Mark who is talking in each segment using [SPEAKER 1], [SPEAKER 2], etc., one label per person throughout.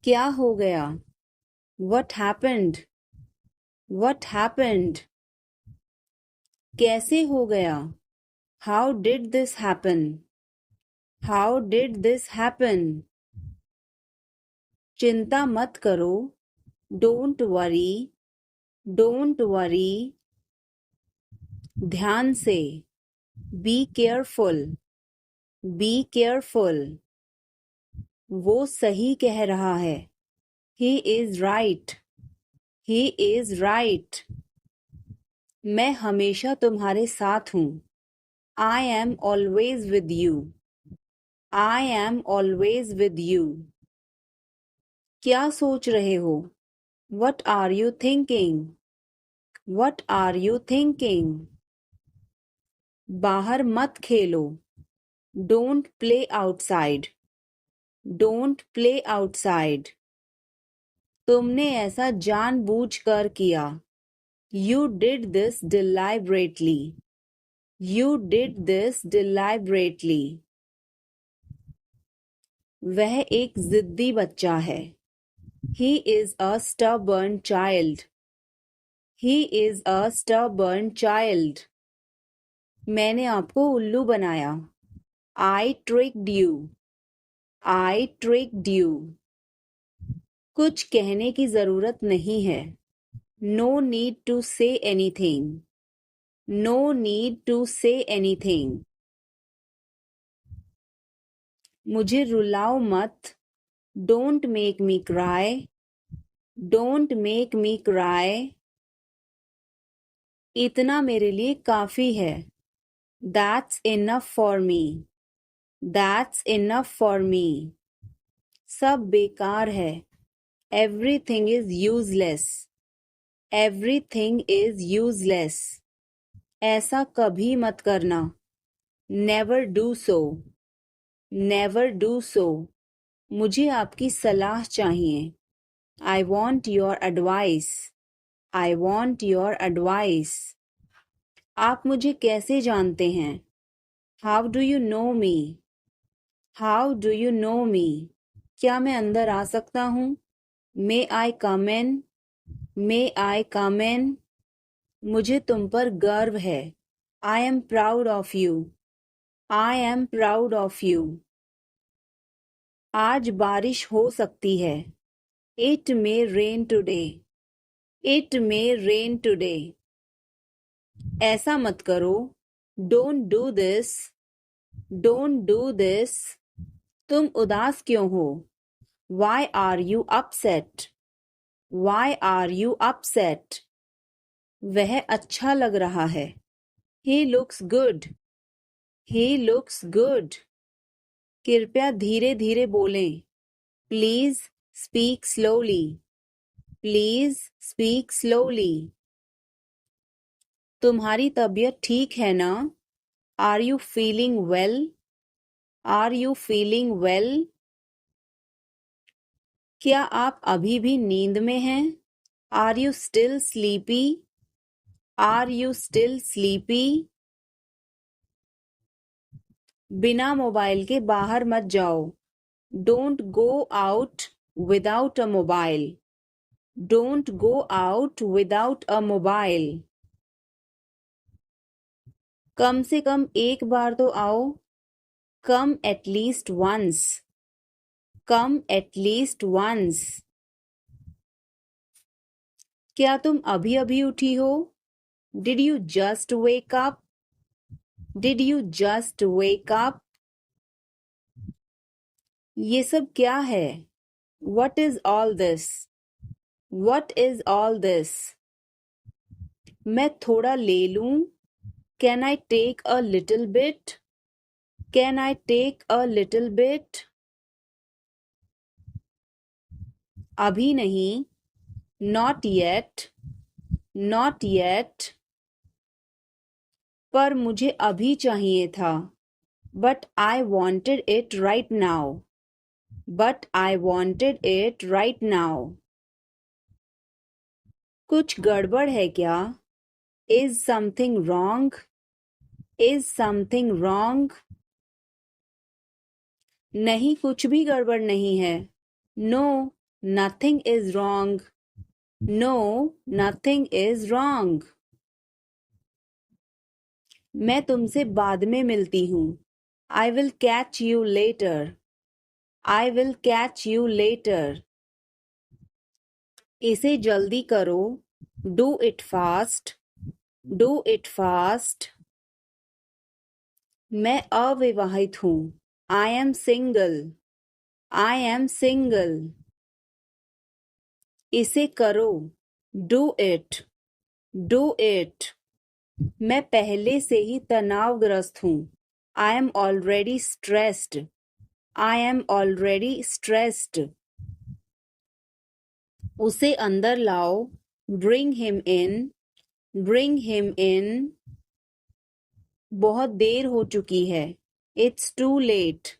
[SPEAKER 1] क्या हो गया? What happened? What happened? कैसे हो गया? How did this happen? How did this happen? चिंता मत करो. Don't worry. Don't worry. ध्यान से. Be careful. Be careful. वो सही कह रहा है. He is right. He is right. मैं हमेशा तुम्हारे साथ हूँ. I am always with you. I am always with you. क्या सोच रहे हो? What are you thinking? What are you thinking? बाहर मत खेलो. Don't play outside. Don't play outside. तुमने ऐसा जानबूझकर किया. You did this deliberately. You did this deliberately. वह एक जिद्दी बच्चा है. He is a stubborn child. He is a stubborn child. मैंने आपको उल्लू बनाया. I tricked you. I tricked you. कुछ कहने की जरूरत नहीं है. No need to say anything. No need to say anything. मुझे रुलाओ मत. Don't make me cry. Don't make me cry. इतना मेरे लिए काफी है. That's enough for me. That's enough for me. सब बेकार है. Everything is useless. Everything is useless. ऐसा कभी मत करना. Never do so. Never do so. मुझे आपकी सलाह चाहिए. I want your advice. I want your advice. आप मुझे कैसे जानते हैं? How do you know me? How do you know me? क्या मैं अंदर आ सकता हूँ? May I come in? May I come in? मुझे तुम पर गर्व है. I am proud of you. I am proud of you. आज बारिश हो सकती है. It may rain today. It may rain today. ऐसा मत करो. Don't do this. Don't do this. तुम उदास क्यों हो? Why are you upset? Why are you upset? वह अच्छा लग रहा है. He looks good. He looks good. कृपया धीरे धीरे बोलें. Please speak slowly. Please speak slowly. तुम्हारी तबीयत ठीक है ना? Are you feeling well? Are you feeling well? क्या आप अभी भी नींद में हैं? Are you still sleepy? Are you still sleepy? बिना मोबाइल के बाहर मत जाओ. Don't go out without a mobile. Don't go out without a mobile. कम से कम एक बार तो आओ. Come at least once. Come at least once. क्या तुम अभी अभी उठी हो? Did you just wake up? Did you just wake up? ये सब क्या है? What is all this? What is all this? मैं थोड़ा ले लूं? Can I take a little bit? Can I take a little bit? अभी नहीं. Not yet. Not yet. पर मुझे अभी चाहिए था. But I wanted it right now. But I wanted it right now. कुछ गड़बड़ है क्या? Is something wrong? Is something wrong? नहीं, कुछ भी गड़बड़ नहीं है. No, Nothing is wrong. No, nothing is wrong. मैं तुमसे बाद में मिलती हूँ. I will catch you later. I will catch you later. इसे जल्दी करो. Do it fast. Do it fast. मैं अविवाहित हूँ. I am single. I am single. इसे करो. Do it. Do it. मैं पहले से ही तनावग्रस्त हूँ. I am already stressed. I am already stressed. उसे अंदर लाओ. Bring him in. Bring him in. बहुत देर हो चुकी है. It's too late.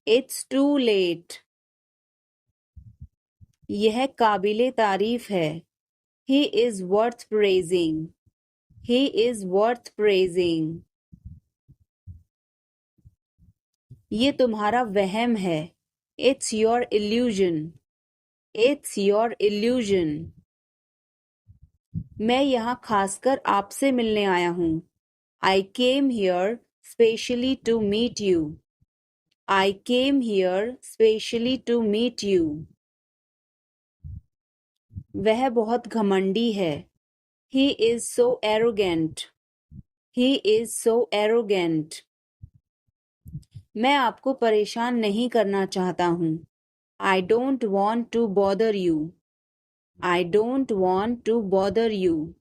[SPEAKER 1] It's too late. यह काबिले तारीफ है. He is worth praising. He is worth praising. ये तुम्हारा वहम है. It's your illusion. It's your illusion. मैं यहाँ खासकर आपसे मिलने आया हूँ. I came here specially to meet you. I came here specially to meet you. वह बहुत घमंडी है. He is so arrogant. He is so arrogant. मैं आपको परेशान नहीं करना चाहता हूँ. I don't want to bother you. I don't want to bother you.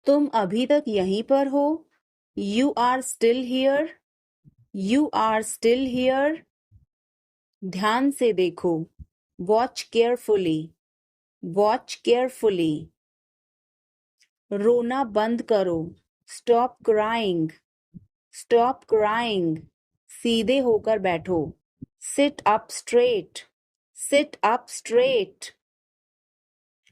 [SPEAKER 1] तुम अभी तक यहीं पर हो? You are still here. You are still here. ध्यान से देखो. Watch carefully. Watch carefully. रोना बंद करो. Stop crying. Stop crying. सीधे होकर बैठो. Sit up straight. Sit up straight.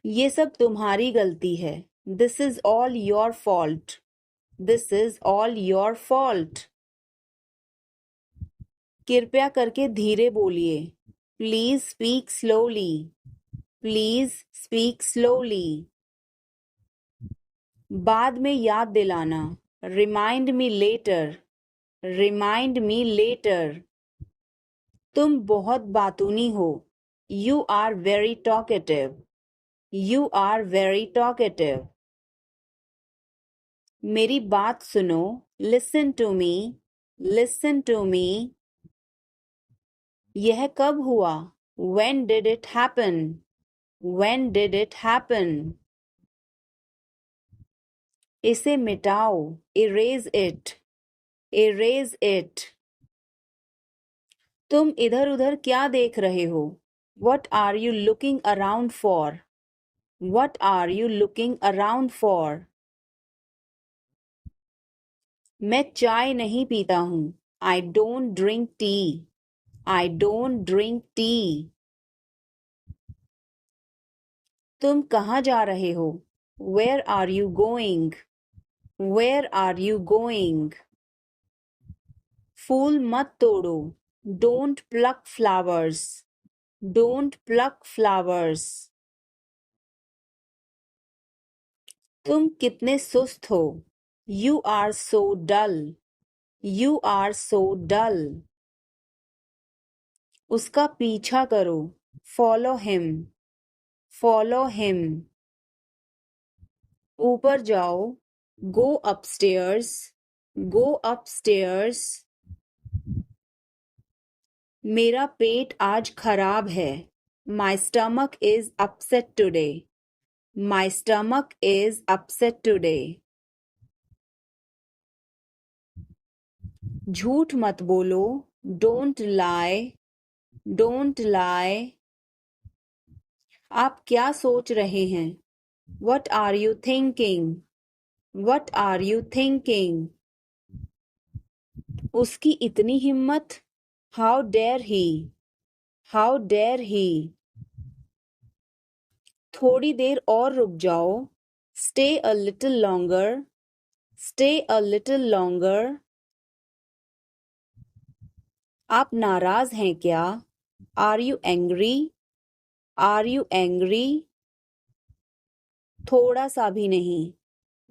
[SPEAKER 1] ये सब तुम्हारी गलती है. This is all your fault. This is all your fault. कृपया करके धीरे बोलिए. Please speak slowly. Please speak slowly. बाद में याद दिलाना. Remind me later. Remind me later. तुम बहुत बातूनी हो. You are very talkative. You are very talkative. मेरी बात सुनो. Listen to me. Listen to me. यह कब हुआ? When did it happen? When did it happen? इसे मिटाओ. Erase it. Erase it. तुम इधर उधर क्या देख रहे हो? What are you looking around for? What are you looking around for? मैं चाय नहीं पीता हूँ. I don't drink tea. I don't drink tea. तुम कहाँ जा रहे हो? Where are you going? Where are you going? फूल मत तोड़ो. Don't pluck flowers. Don't pluck flowers. तुम कितने सुस्त हो. You are so dull. You are so dull. उसका पीछा करो. Follow him. Follow him. ऊपर जाओ. Go upstairs. Go upstairs. मेरा पेट आज खराब है. My stomach is upset today. My stomach is upset today. झूठ मत बोलो. Don't lie. Don't lie. आप क्या सोच रहे हैं? What are you thinking? What are you thinking? उसकी इतनी हिम्मत. How dare he? How dare he? थोड़ी देर और रुक जाओ. Stay a little longer. Stay a little longer. आप नाराज हैं क्या? Are you angry? Are you angry? थोड़ा सा भी नहीं.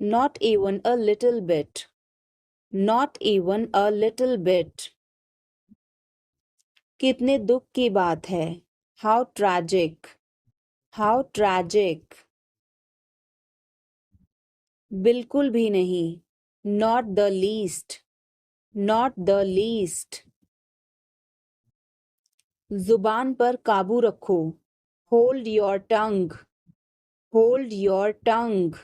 [SPEAKER 1] Not even a little bit. Not even a little bit. कितने दुख की बात है. How tragic. How tragic. बिल्कुल भी नहीं. Not the least. Not the least. जुबान पर काबू रखो. Hold your tongue. Hold your tongue.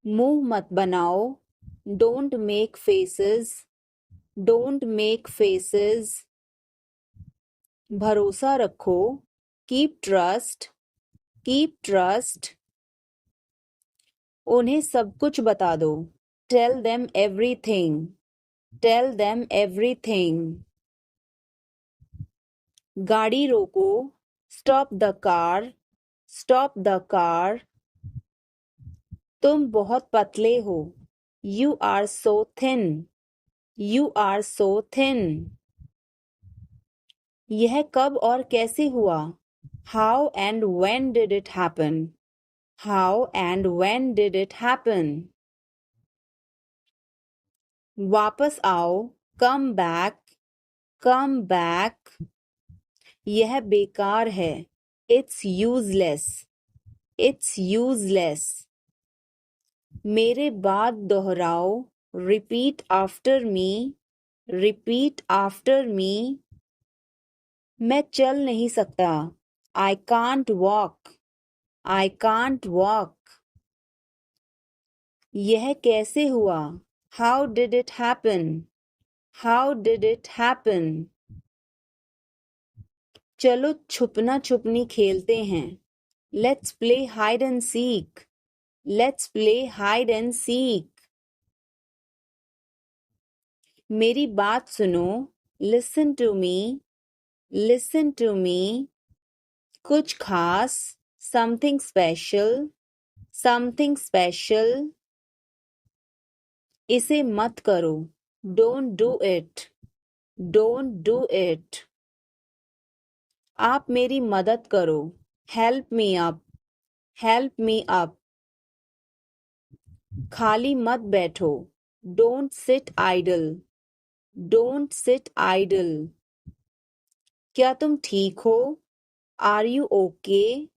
[SPEAKER 1] मुंह मत बनाओ. Don't make faces. Don't make faces. भरोसा रखो. Keep trust. Keep trust. उन्हें सब कुछ बता दो. Tell them everything. Tell them everything. गाड़ी रोको. Stop the car. Stop the car. तुम बहुत पतले हो. You are so thin. You are so thin. यह कब और कैसे हुआ? How and when did it happen? How and when did it happen? वापस आओ. Come back. Come back. यह बेकार है. It's useless. It's useless. मेरे बाद दोहराओ. Repeat after me. Repeat after me. मैं चल नहीं सकता. I can't walk. I can't walk. यह कैसे हुआ? How did it happen? How did it happen? चलो छुपना छुपनी खेलते हैं. Let's play hide and seek. Let's play hide and seek. मेरी बात सुनो. Listen to me. Listen to me. कुछ खास. Something special. Something special. इसे मत करो. Don't do it. Don't do it. आप मेरी मदद करो. Help me up. Help me up. खाली मत बैठो. Don't sit idle. Don't sit idle. क्या तुम ठीक हो? Are you okay?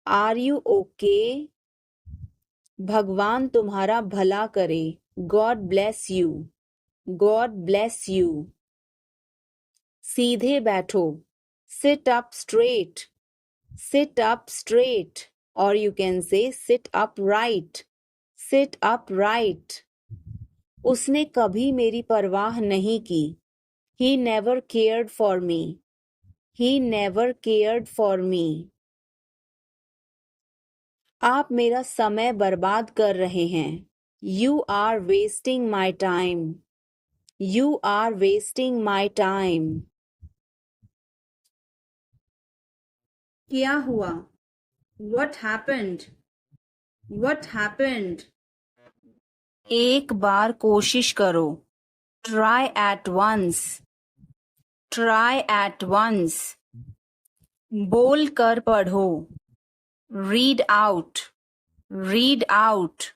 [SPEAKER 1] Are you okay? भगवान तुम्हारा भला करे. God bless you. God bless you. सीधे बैठो. Sit up straight. Sit up straight. Or you can say sit upright. Sit upright. उसने कभी मेरी परवाह नहीं की. He never cared for me. He never cared for me. आप मेरा समय बर्बाद कर रहे हैं. You are wasting my time. You are wasting my time. क्या हुआ? What happened? What happened? एक बार कोशिश करो. Try at once. Try at once. बोल कर पढ़ो. Read out. Read out.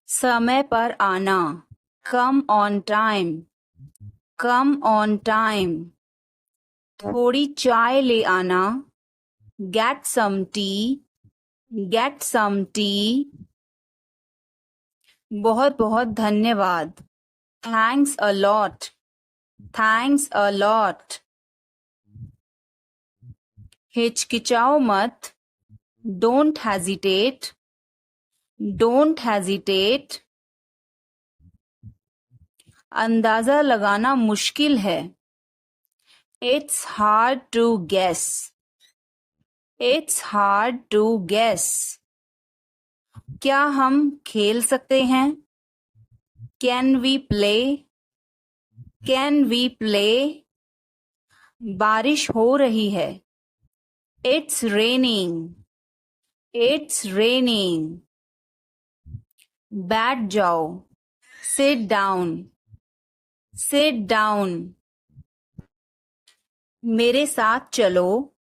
[SPEAKER 1] समय पर आना. Come on time. Come on time. थोड़ी चाय ले आना. Get some tea. Get some tea. बहुत बहुत धन्यवाद. Thanks a lot. Thanks a lot. हिचकिचाओ मत. Don't hesitate. Don't hesitate. अंदाजा लगाना मुश्किल है. It's hard to guess. It's hard to guess. क्या हम खेल सकते हैं? Can we play? Can we play? बारिश हो रही है. It's raining. It's raining. बैठ जाओ. Sit down. Sit down. मेरे साथ चलो,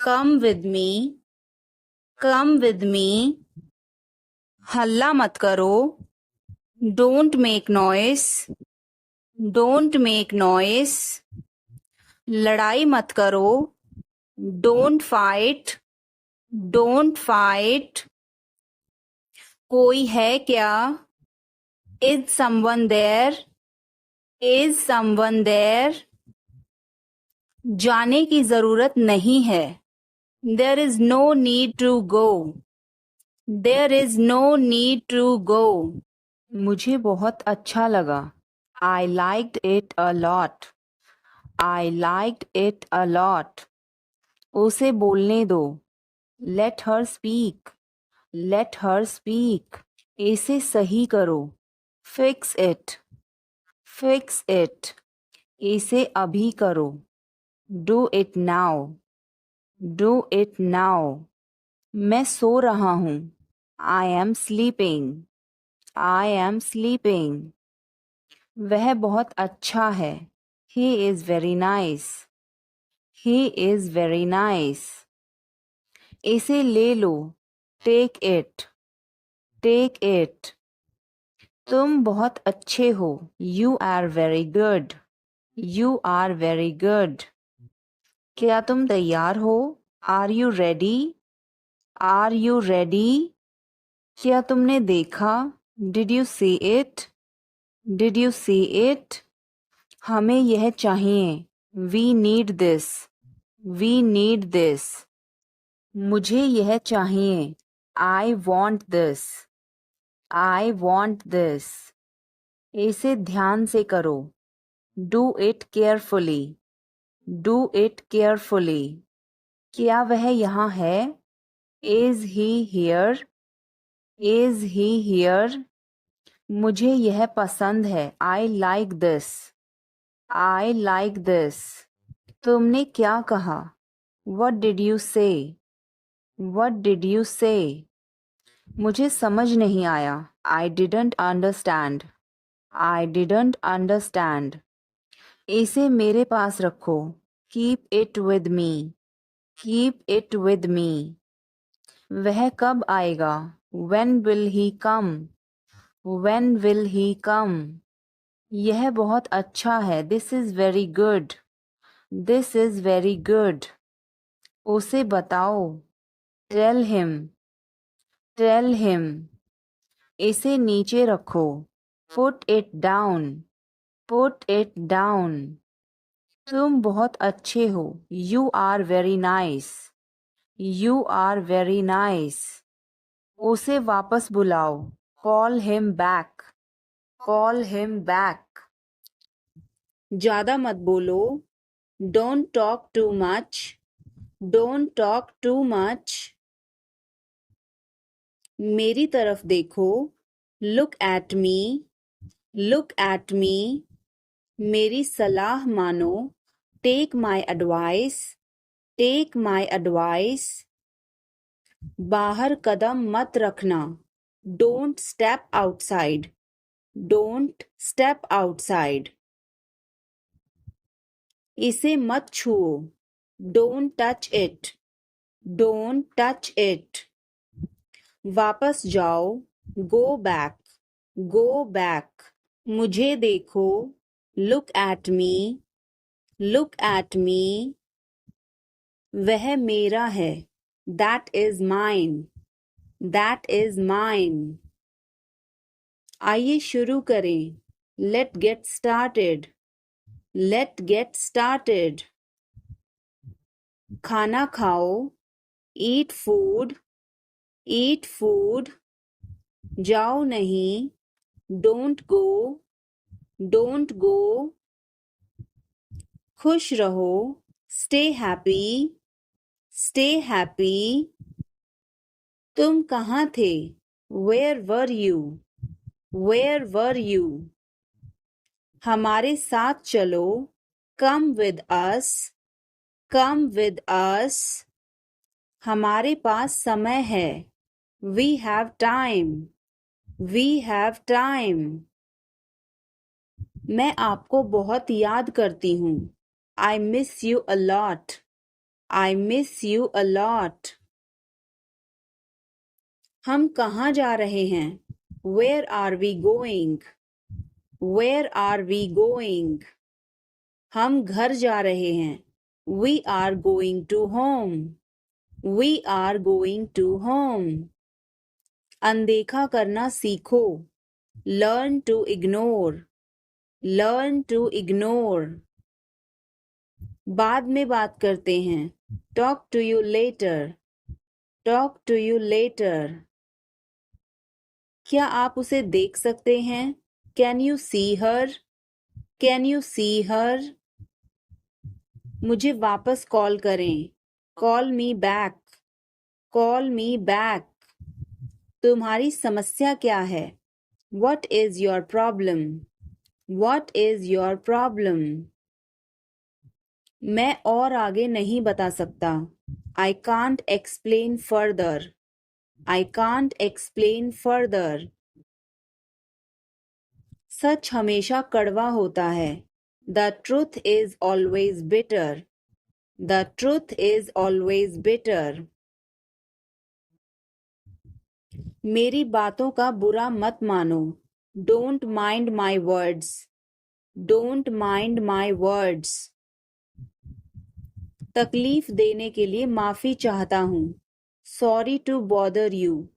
[SPEAKER 1] come with me, come with me. हल्ला मत करो, don't make noise, don't make noise. लड़ाई मत करो, डोंट फाइट, डोंट फाइट। कोई है क्या, is someone there, is someone there. जाने की जरूरत नहीं है, there is no need to go, there is no need to go. मुझे बहुत अच्छा लगा, I liked it a lot, I liked it a lot. उसे बोलने दो, let her speak, let her speak. इसे सही करो, फिक्स इट, फिक्स इट। इसे अभी करो, do it now, do it now. मैं सो रहा हूँ, I am sleeping, I am sleeping. वह बहुत अच्छा है, he is very nice, he is very nice. इसे ले लो, टेक इट, टेक इट। तुम बहुत अच्छे हो, you are very good, you are very good. क्या तुम तैयार हो, are you ready, are you ready. क्या तुमने देखा, did you see it, did you see it. हमें यह चाहिए, we need this, we need this. मुझे यह चाहिए, I want this, I want this. इसे ध्यान से करो, do it carefully, do it carefully. क्या वह यहाँ है, is he here, is he here. मुझे यह पसंद है, I like this, I like this. तुमने क्या कहा, what did you say, what did you say. मुझे समझ नहीं आया, I didn't understand, I didn't understand. इसे मेरे पास रखो, keep it with me, keep it with me. वह कब आएगा, when will he come, when will he come. यह बहुत अच्छा है, this is very good, this is very good. उसे बताओ, टेल हिम, टेल हिम। इसे नीचे रखो, put it down, put it down. तुम बहुत अच्छे हो, you are very nice, you are very nice. उसे वापस बुलाओ, call him back, call him back. ज्यादा मत बोलो, don't talk too much, don't talk too much. मेरी तरफ देखो, look at me, look at me. मेरी सलाह मानो, take my advice, take my advice. बाहर कदम मत रखना, don't step outside, don't step outside. इसे मत छुओ, don't touch it, don't touch it. वापस जाओ, गो बैक, गो बैक। मुझे देखो, look at me, look at me. वह मेरा है, that is mine, that is mine. आइए शुरू करें, let get started, let get started. खाना खाओ, ईट फूड, ईट फूड। जाओ नहीं, डोंट गो, डोंट गो। खुश रहो, स्टे हैप्पी, स्टे हैप्पी। तुम कहाँ थे, where were you, where were you. हमारे साथ चलो, come with us, come with us. हमारे पास समय है, we have time, we have time. मैं आपको बहुत याद करती हूँ, I miss you a lot. I miss you a lot. हम कहाँ जा रहे हैं? Where are we going? Where are we going? हम घर जा रहे हैं. We are going to home. We are going to home. अनदेखा करना सीखो. Learn to ignore. Learn to ignore. बाद में बात करते हैं. Talk to you later. Talk to you later. क्या आप उसे देख सकते हैं? Can you see her? Can you see her? मुझे वापस कॉल करें. Call me back. Call me back. तुम्हारी समस्या क्या है? What is your problem? What is your problem? मैं और आगे नहीं बता सकता. I can't explain further. I can't explain further. सच हमेशा कड़वा होता है. The truth is always bitter. The truth is always bitter. मेरी बातों का बुरा मत मानो. Don't mind my words. Don't mind my words. तकलीफ देने के लिए माफी चाहता हूँ. Sorry to bother you.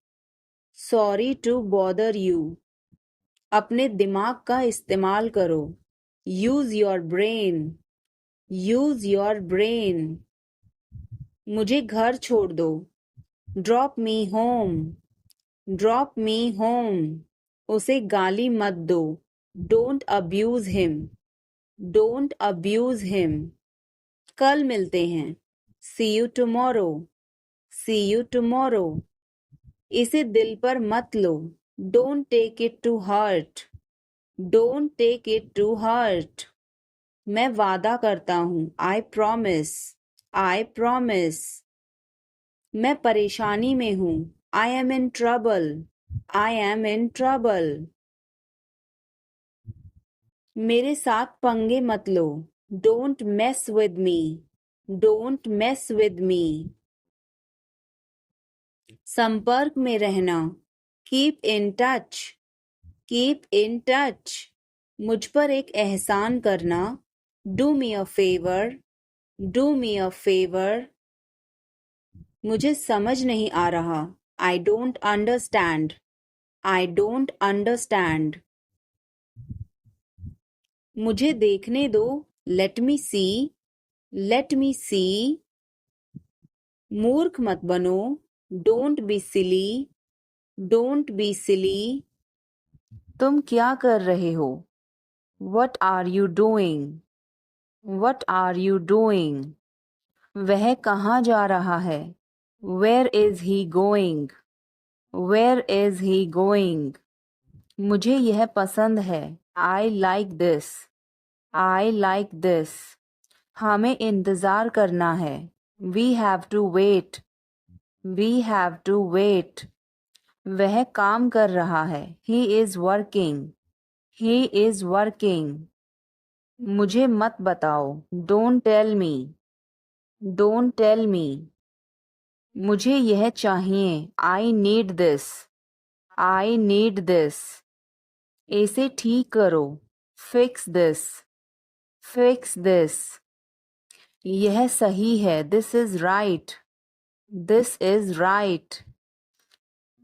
[SPEAKER 1] Sorry to bother you. अपने दिमाग का इस्तेमाल करो. Use your brain. Use your brain. मुझे घर छोड़ दो. Drop me home. Drop me home. उसे गाली मत दो. Don't abuse him. Don't abuse him. कल मिलते हैं. See you tomorrow. See you tomorrow. इसे दिल पर मत लो. Don't take it to heart. Don't take it to heart. मैं वादा करता हूँ. I promise. I promise. मैं परेशानी में हूँ. I am in trouble. I am in trouble. मेरे साथ पंगे मत लो. Don't mess with me. Don't mess with me. संपर्क में रहना. Keep in touch. Keep in touch. मुझ पर एक एहसान करना. Do me a favor. Do me a favor. मुझे समझ नहीं आ रहा. I don't understand. I don't understand. मुझे देखने दो. Let me see. Let me see. मूर्ख मत बनो. Don't be silly. Don't be silly. तुम क्या कर रहे हो? What are you doing? What are you doing? वह कहाँ जा रहा है? Where is he going? Where is he going? मुझे यह पसंद है. I like this. I like this. हमें इंतज़ार करना है. We have to wait. We have to wait. वह काम कर रहा है. He is working. He is working. मुझे मत बताओ. Don't tell me. Don't tell me. मुझे यह चाहिए. I need this. I need this. इसे ठीक करो. Fix this. Fix this. यह सही है. This is right. This is right.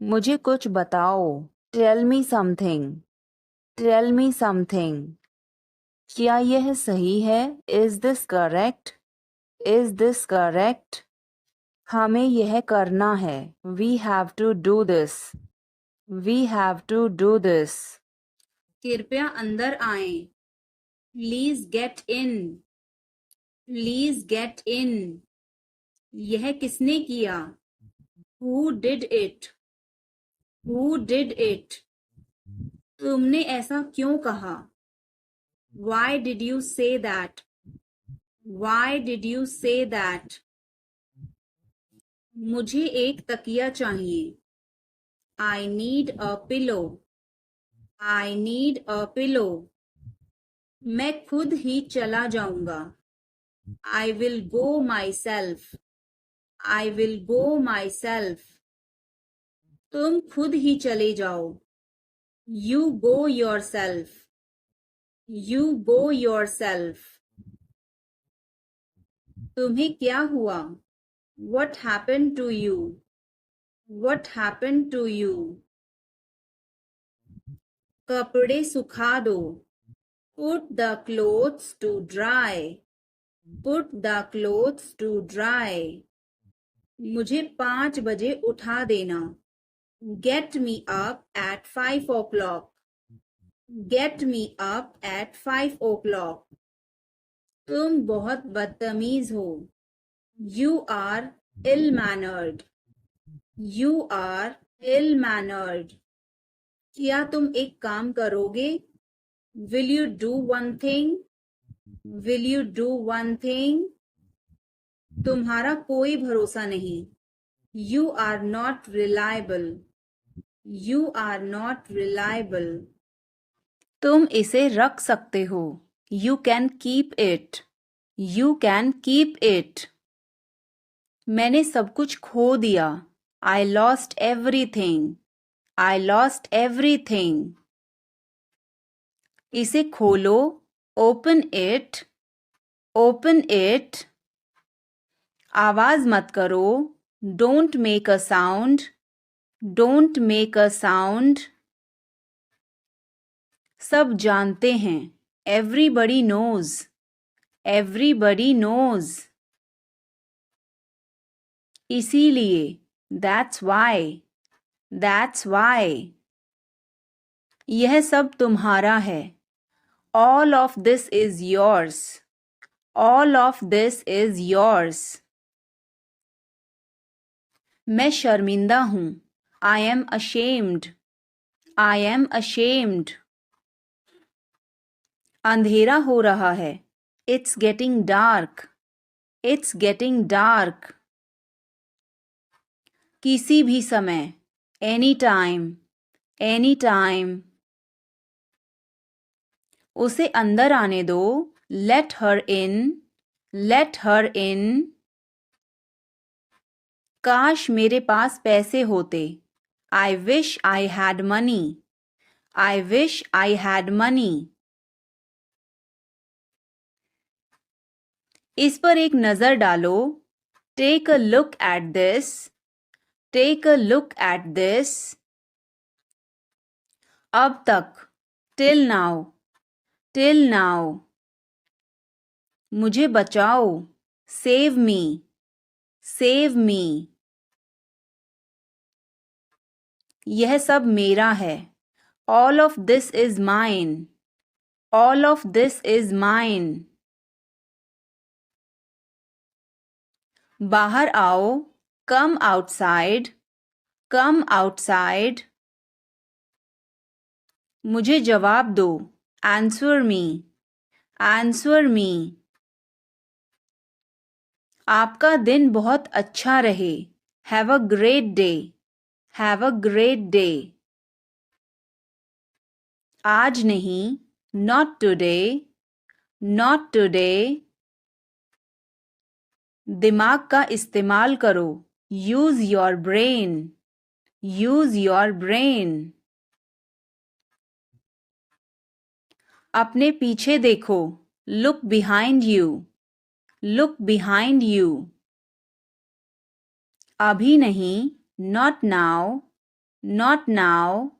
[SPEAKER 1] मुझे कुछ बताओ. Tell me something. Tell me something. क्या यह सही है? Is this correct? Is this correct? हमें यह करना है. We have to do this. We have to do this. कृपया अंदर आएं. Please get in. Please get in. यह किसने किया? Who did it? Who did it? तुमने ऐसा क्यों कहा? Why did you say that? Why did you say that? मुझे एक तकिया चाहिए. I need a pillow. I need a pillow. मैं खुद ही चला जाऊंगा. I will go myself. I will go myself. तुम खुद ही चले जाओ. You go yourself. You go yourself. तुम्हें क्या हुआ? What happened to you? What happened to you? कपड़े सुखा दो. Put the clothes to dry. Put the clothes to dry. मुझे 5 बजे उठा देना. Get me up at 5 o'clock. Get me up at 5 o'clock. तुम बहुत बदतमीज हो. You are ill-mannered. You are ill-mannered. क्या तुम एक काम करोगे? Will you do one thing? Will you do one thing? तुम्हारा कोई भरोसा नहीं. You are not reliable. You are not reliable. तुम इसे रख सकते हो. You can keep it. You can keep it. मैंने सब कुछ खो दिया. I lost everything. I lost everything. इसे खोलो. Open it. Open it. आवाज मत करो. Don't make a sound. Don't make a sound. सब जानते हैं. Everybody knows. Everybody knows. इसीलिए. That's why. That's why. यह सब तुम्हारा है. All of this is yours. All of this is yours. मैं शर्मिंदा हूँ. I am ashamed. I am ashamed. अंधेरा हो रहा है. It's getting dark. It's getting dark. किसी भी समय. Anytime. Anytime. उसे अंदर आने दो. Let her in. Let her in. काश मेरे पास पैसे होते. I wish I had money. I wish I had money. इस पर एक नज़र डालो. Take a look at this. Take a look at this. अब तक. Till now. Till now. मुझे बचाओ. Save me. Save me. यह सब मेरा है. All of this is mine. All of this is mine. बाहर आओ. Come outside. Come outside. मुझे जवाब दो. Answer me. Answer me. आपका दिन बहुत अच्छा रहे. Have a great day. Have a great day. आज नहीं. Not today. Not today. दिमाग का इस्तेमाल करो. Use your brain. Use your brain. अपने पीछे देखो. Look behind you. Look behind you. अभी नहीं. Not now. Not now.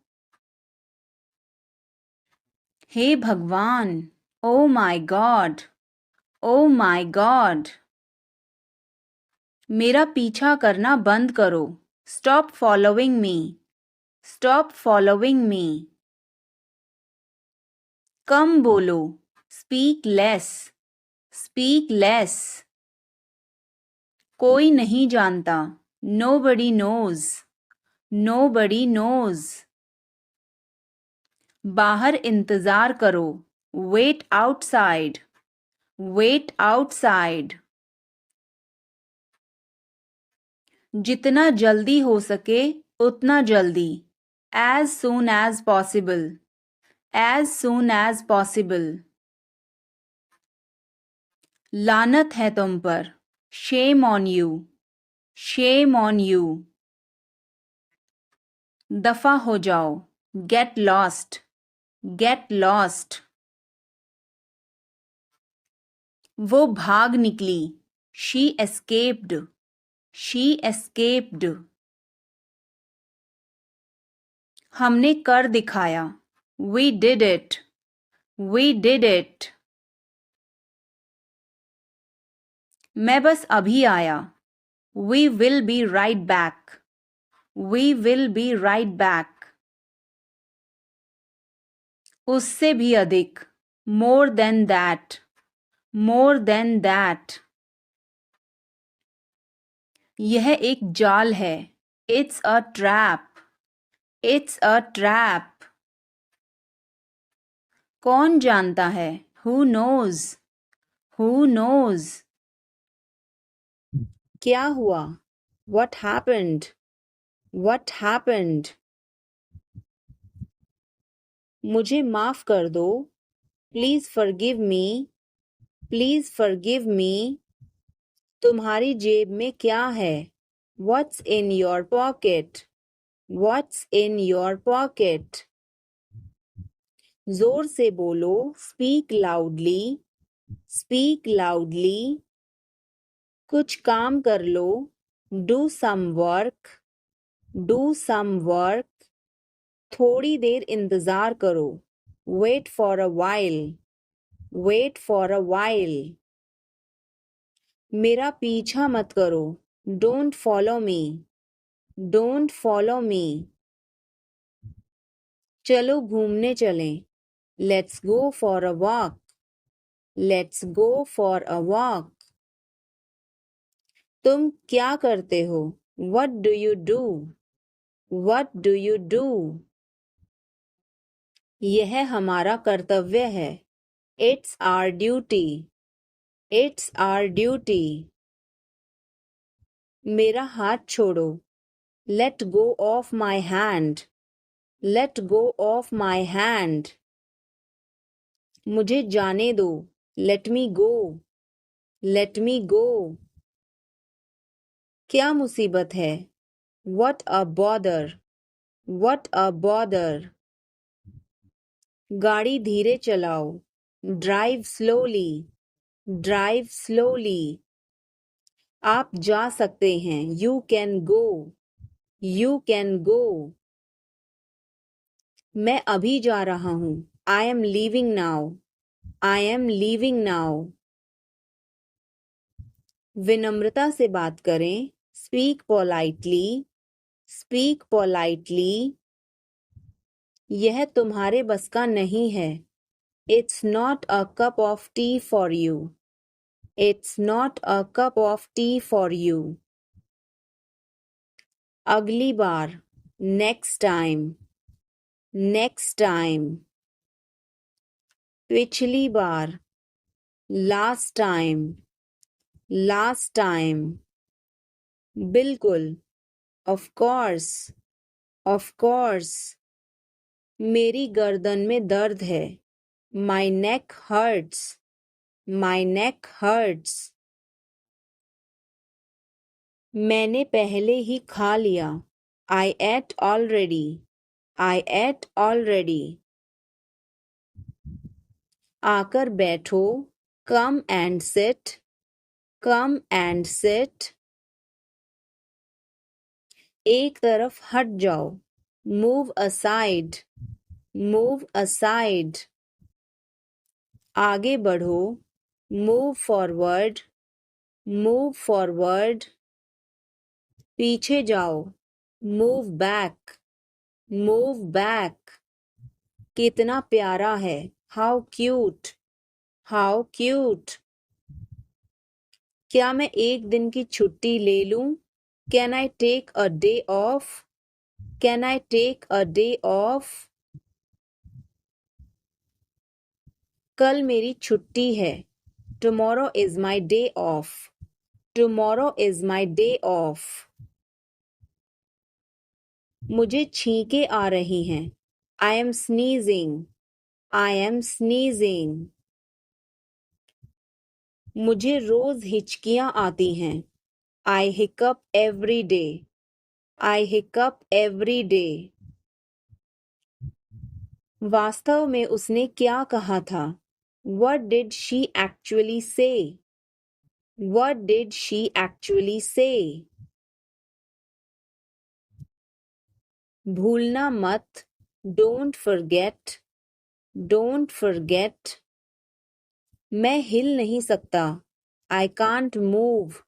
[SPEAKER 1] हे भगवान. Oh my God. Oh my God. मेरा पीछा करना बंद करो. Stop following me. Stop following me. कम बोलो. Speak less. Speak less. कोई नहीं जानता. Nobody knows. Nobody knows. बाहर इंतजार करो. Wait outside. Wait outside. जितना जल्दी हो सके उतना जल्दी. As soon as possible. As soon as possible. लानत है तुम पर। Shame on you. Shame on you. दफा हो जाओ। Get lost. Get lost. वो भाग निकली। She escaped. She escaped. हमने कर दिखाया। We did it. We did it. मैं बस अभी आया। We will be right back. We will be right back. उससे भी अधिक। More than that. More than that. यह एक जाल है। It's a trap. It's a trap. कौन जानता है? Who knows. Who knows. क्या हुआ? What happened? What happened? मुझे माफ कर दो। Please forgive me. Please forgive me. तुम्हारी जेब में क्या है? What's in your pocket? What's in your pocket? जोर से बोलो। Speak loudly. Speak loudly. कुछ काम कर लो। Do some work. Do some work. थोड़ी देर इंतजार करो। Wait for a while. Wait for a while. मेरा पीछा मत करो। Don't follow me. Don't follow me. चलो घूमने चलें। Let's go for a walk. Let's go for a walk. तुम क्या करते हो? What do you do? What do you do? यह हमारा कर्तव्य है। It's our duty. It's our duty. मेरा हाथ छोड़ो। Let go of my hand. Let go of my hand. मुझे जाने दो। Let me go. Let me go. क्या मुसीबत है? What a bother. What a bother. गाड़ी धीरे चलाओ। Drive slowly. Drive slowly. आप जा सकते हैं। You can go. You can go. मैं अभी जा रहा हूँ। I am leaving now. I am leaving now. विनम्रता से बात करें। Speak politely. Speak politely. यह तुम्हारे बस का नहीं है। It's not a cup of tea for you. It's not a cup of tea for you. अगली बार। Next time. Next time. पिछली बार। Last time. Last time. बिल्कुल। Of course. Of course. मेरी गर्दन में दर्द है। My neck hurts. My neck hurts. मैंने पहले ही खा लिया। I ate already. I ate already. आकर बैठो। Come and sit. Come and sit. एक तरफ हट जाओ। Move aside. Move aside. आगे बढ़ो। Move forward. Move forward. पीछे जाओ। Move back. Move back. कितना प्यारा है। How cute. How cute. क्या मैं एक दिन की छुट्टी ले लूं? Can I take a day off? Can I take a day off? कल मेरी छुट्टी है। Tomorrow is my day off. Tomorrow is my day off. मुझे छींकें आ रही हैं। I am sneezing. I am sneezing. मुझे रोज हिचकियां आती हैं. I hiccup every day. I hiccup every day. वास्तव में उसने क्या कहा था? What did she actually say? What did she actually say? भूलना मत. Don't forget. Don't forget. मैं हिल नहीं सकता. I can't move.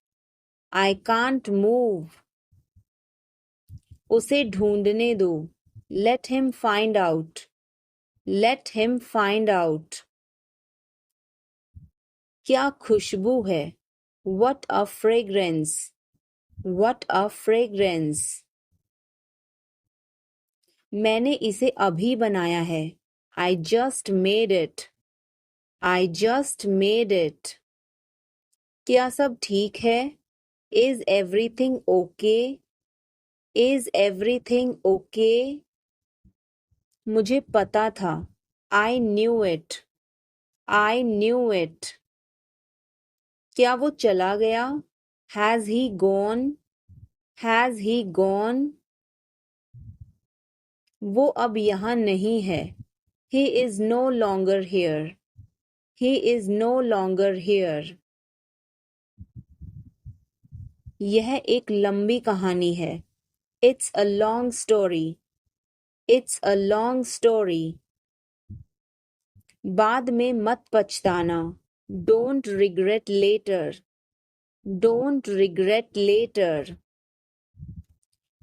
[SPEAKER 1] I can't move. उसे ढूंढने दो. Let him find out. Let him find out. क्या खुशबू है. What a fragrance. What a fragrance. मैंने इसे अभी बनाया है. I just made it. I just made it. क्या सब ठीक है? Is everything okay? Is everything okay? मुझे पता था. I knew it. I knew it. क्या वो चला गया? Has he gone? Has he gone? वो अब यहाँ नहीं है. He is no longer here. He is no longer here. यह एक लंबी कहानी है. It's a long story. It's a long story. बाद में मत पछताना. Don't regret later. Don't regret later.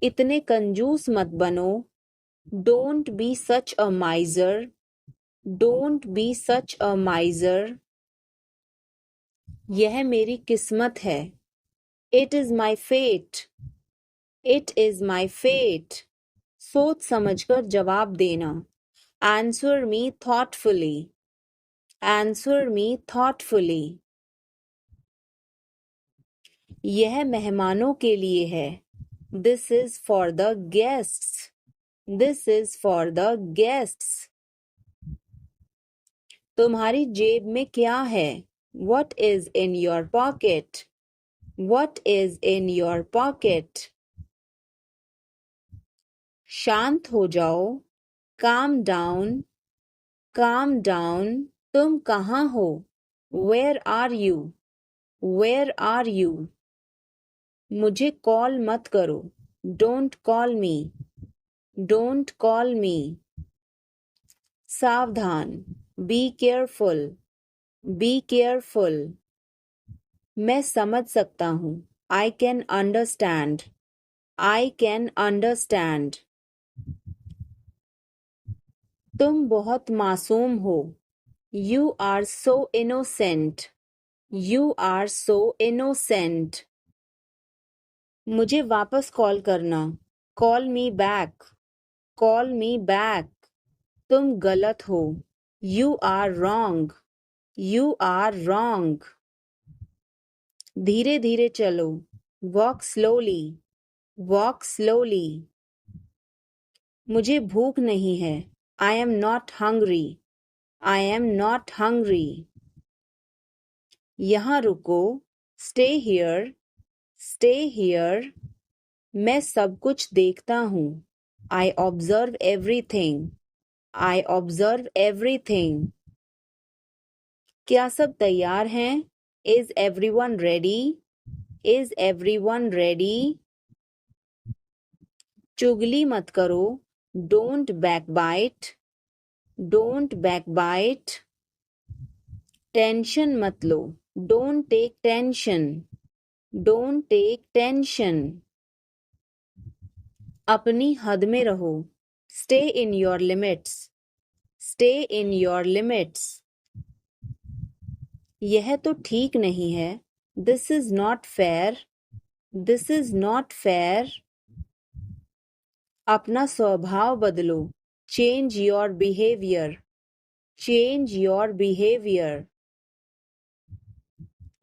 [SPEAKER 1] इतने कंजूस मत बनो. Don't be such a miser. Don't be such a miser. यह मेरी किस्मत है. It is my fate. It is my fate. सोच समझकर जवाब देना. Answer me thoughtfully. Answer me thoughtfully. यह मेहमानों के लिए है. This is for the guests. This is for the guests. तुम्हारी जेब में क्या है? What is in your pocket? What is in your pocket? शांत हो जाओ. Calm down. Calm down. तुम कहाँ हो? Where are you? Where are you? मुझे कॉल मत करो. Don't call me. Don't call me. सावधान. Be careful. Be careful. मैं समझ सकता हूँ. I can understand. I can understand. तुम बहुत मासूम हो. You are so innocent. You are so innocent. मुझे वापस कॉल करना. Call me back. Call me back. तुम गलत हो. You are wrong. You are wrong. धीरे धीरे चलो. Walk slowly. Walk slowly. मुझे भूख नहीं है. I am not hungry. I am not hungry. यहाँ रुको. Stay here. Stay here. मैं सब कुछ देखता हूँ. I observe everything. I observe everything. क्या सब तैयार हैं? Is everyone ready? Is everyone ready? चुगली मत करो. Don't backbite. Don't backbite. Tension मत लो. Don't take tension. Don't take tension. अपनी हद में रहो. Stay in your limits. Stay in your limits. यह तो ठीक नहीं है. This is not fair. This is not fair. अपना स्वभाव बदलो. Change your behavior. Change your behavior.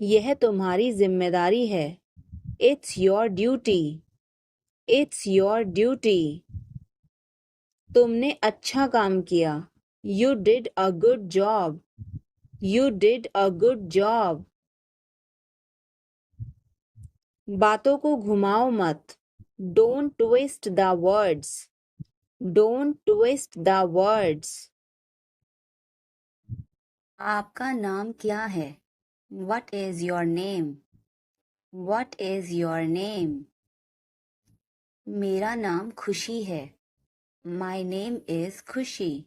[SPEAKER 1] यह तुम्हारी जिम्मेदारी है. It's your duty. It's your duty. तुमने अच्छा काम किया. You did a good job. You did a good job. बातों को घुमाओ मत. Don't twist the words. Don't twist the words. आपका नाम क्या है? What is your name? What is your name? मेरा नाम खुशी है. My name is खुशी.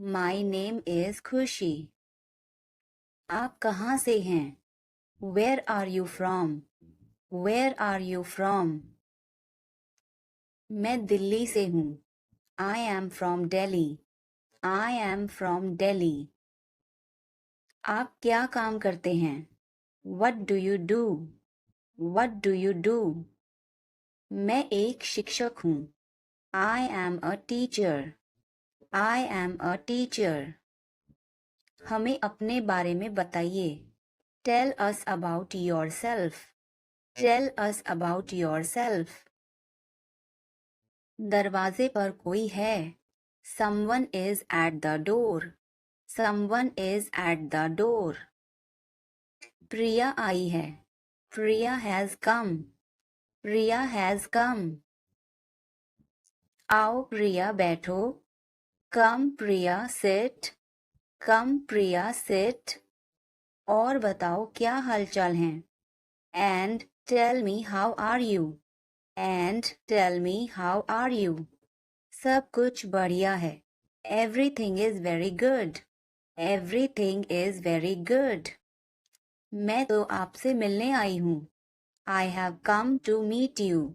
[SPEAKER 1] My name is खुशी. आप कहाँ से हैं? Where are you from? Where are you from? मैं दिल्ली से हूँ. I am from Delhi. I am from Delhi. आप क्या काम करते हैं? What do you do? What do you do? मैं एक शिक्षक हूँ. I am a teacher. I am a teacher. हमें अपने बारे में बताइए. Tell us about yourself. Tell us about yourself. दरवाजे पर कोई है. Someone is at the door. Someone is at the door. प्रिया आई है. Priya has come. Priya has come. आओ प्रिया बैठो. Come Priya sit. Come Priya sit. और बताओ क्या हालचाल हैं? And tell me how are you? And tell me how are you? सब कुछ बढ़िया है. Everything is very good. Everything is very good. मैं तो आपसे मिलने आई हूँ. I have come to meet you.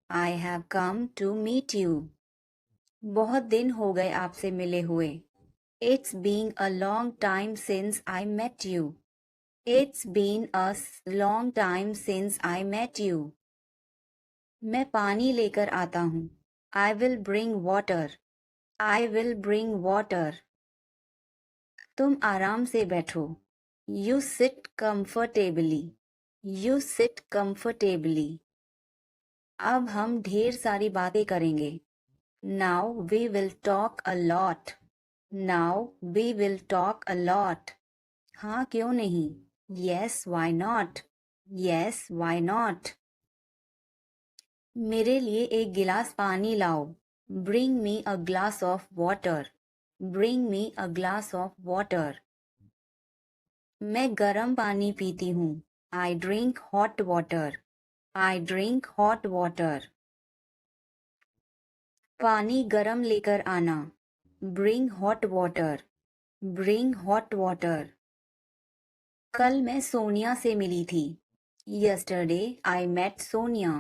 [SPEAKER 1] I have come to meet you. बहुत दिन हो गए आपसे मिले हुए. It's been a long time since I met you. It's been a long time since I met you. मैं पानी लेकर आता हूँ. I will bring water. I will bring water. तुम आराम से बैठो. You sit comfortably. You sit comfortably. अब हम ढेर सारी बातें करेंगे. Now we will talk a lot. Now we will talk a lot. हाँ क्यों नहीं? Yes, why not? Yes, why not? मेरे लिए एक गिलास पानी लाओ. Bring me a glass of water. Bring me a glass of water. मैं गर्म पानी पीती हूँ. I drink hot water. I drink hot water. पानी गर्म लेकर आना. Bring hot water. Bring hot water. कल मैं सोनिया से मिली थी. Yesterday I met Sonia.